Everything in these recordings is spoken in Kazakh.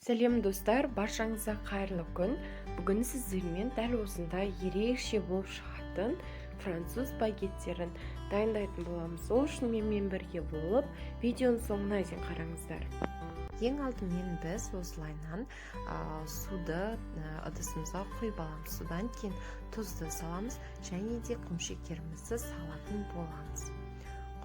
Сәлем достар, баршаңызға қайырлы күн. Бүгін сіздермен дәл осындай ерекше болып шығатын француз багеттерін дайындайтын боламыз. Ол үшін менімен бірге болып, видеоның соңына дейін қараңыздар. Ең алдымен біз осылайынан суды ыдысымызға құйып аламыз. Содан кейін тұзды саламыз және де құмшекерімізді салатын боламыз.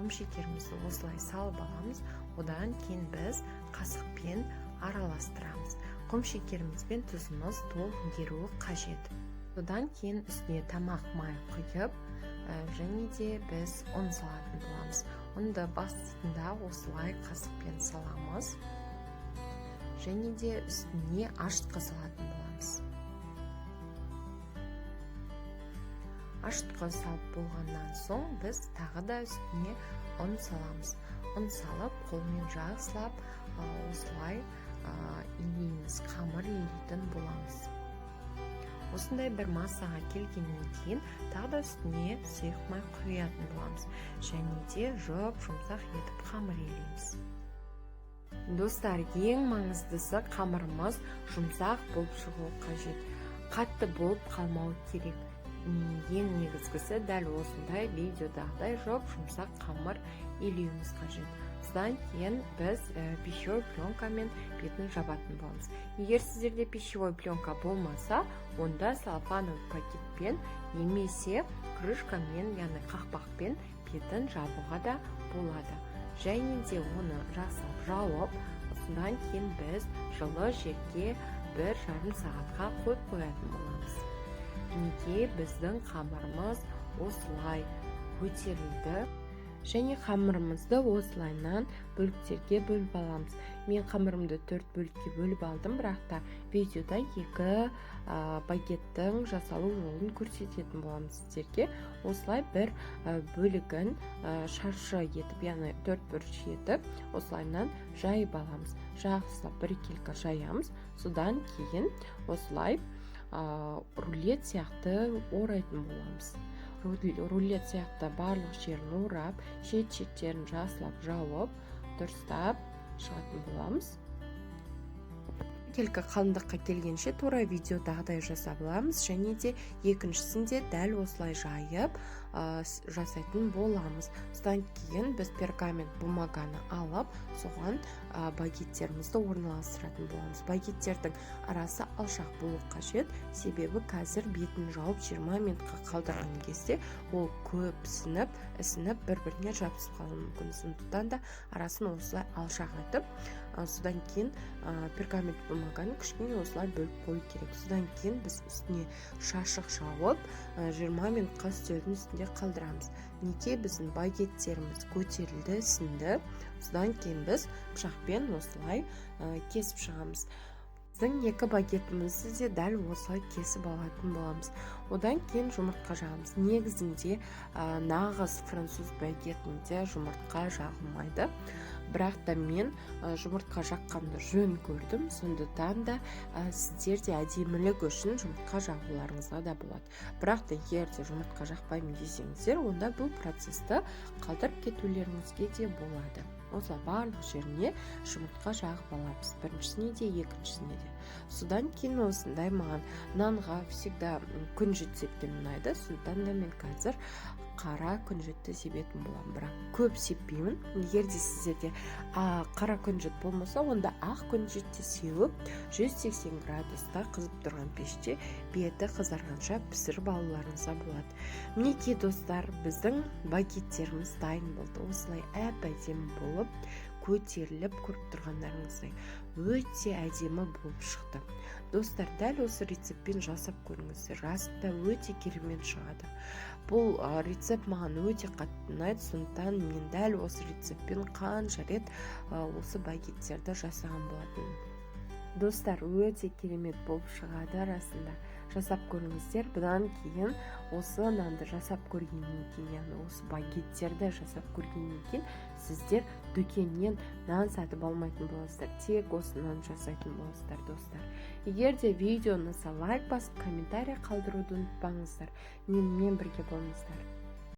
Құмшекерімізді осылай салып аламыз. Одан кейін біз қасықпен араластырамыз. Құмшекеріміз бен тұзымыз толық еруі қажет. Содан кейін үстіне тамақ май құйып, және де біз ұн салатын боламыз. Ұнды бастында осылай қасықпен саламыз. Және де үстіне ашытқы салатын боламыз. Ашытқы салып болғаннан соң біз тағы да үстіне ұн саламыз. Ұн салып, қолмен жақсылап осылай илейміз, қамыр илейтін боламыз. Осындай бір массаға келгеннен кейін тағы да үстіне сұйық май құятын боламыз. Және де жұмсақ етіп қамыр илейміз. Достар, ең маңыздысы қамырымыз жұмсақ болып шығуы қажет. Қатты болып қалмауы керек. Ең негізгісі дәл осындай видеодағыдай жұмсақ қамыр илеуіміз қажет. Содан кейін біз пищевой пленкамен бетін жабатын боламыз. Егер сіздерде пищевой пленка болмаса, онда целлофановый пакетпен немесе крышкамен, яғни қақпақпен бетін жабуға да болады. Және де оны жақсылап жауып, содан кейін біз жылы жерге 1,5 сағатқа қойып қоятын боламыз. Неге біздің қамырымыз осылай көтерілді. Және қамырымызды осылайынан бөліктерге бөліп аламыз. Мен қамырымды 4 бөлікке бөліп алдым, бірақ та видеода 2 багеттің жасалу жолын көрсететін боламыз сіздерге. Осылай бір бөлігін шаршы етіп, яғни 4 бұрыш етіп, осылайынан жайып аламыз. Жақсылап біркелкі жаямыз. Содан кейін осылай рулет сияқты орайтын боламыз. Рулет сияқты барлық жерін орап, шет-шеттерін жақсылап жауып, дұрыстап шығатын боламыз. Келкі қалыңдыққа келгенше тура видеодағыдай жасап аламыз, және де екіншісінде дәл осылай жайып жасайтын боламыз. Содан кейін біз пергамент бумаганы алып, соған багеттерімізді орналастыратын боламыз. Багеттердің арасы алшақ болу қажет, себебі қазір бетін жауып 20 минутқа қалдырған кезде ол көп ісініп, бір-біріне жабысып қалуы мүмкін. Сондықтан да арасын осылай алшақ етіп, содан кейін пергамент бумаганы кішкене осылай бөліп қою керек. Содан кейін біз үстіне шашық жауып 20 минутқа үстелдің үстінде қалдырамыз. Неге біздің багеттеріміз көтерілді, сіңді. Содан кейін біз пышақпен осылай кесіп шығамыз. Біздің 2 багетімізді де дәл осылай кесіп алатын боламыз. Одан кейін жұмыртқа жағамыз. Негізінде нағыз француз багетінде жұмыртқа жағылмайды. Бірақ та мен жұмыртқа жаққанды жөн көрдім. Сондықтан да сіздер де әдемілік үшін жұмыртқа жағуларыңызға да болады. Бірақ та егер де жұмыртқа жақпаймын десеңіздер, онда бұл процесті қалдырып кетулеріңізге де болады. Осылай барлық жеріне жұмыртқа жағып аламыз. Біріншісіне де, екіншісіне де. Содан кейін осындай маған нанға всегда күнжіт сепкен ұнайды. Сондықтан да мен қазір қара күнжітті себетін боламын, бірақ көп сеппеймін. Егер де сіздерде қара күнжіт болмаса, онда ақ күнжітті сеуіп 180 градуста қызып тұрған пеште беті қызарғанша пісіріп алуларыңызға болады. Мінекей достар, біздің багеттеріміз дайын болды. Осылай әп-әдемі болып, көтеріліп көріп тұрғандарыңыздай өте әдемі болып шықты. Достар, дәл осы рецептпен жасап көріңіздер. Расында өте керемет шығады. Бұл рецепт маған өте қатты ұнайды, сондықтан мен дәл осы рецептпен қанша рет осы багеттерді жасаған болатын. Достар, өте керемет болып шығады расында. Жасап көріңіздер. Бұдан кейін осы нанды жасап көргеннен кейін, яғни осы багеттерді жасап көргеннен кейін сіздер дүкеннен нан сатып алмайтын боласыздар. Тек осы нан жасайтын боласыздар, достар. Егер де видеоны лайк басып, комментарий қалдыруды ұмытпаңыздар. Менімен бірге болыңыздар.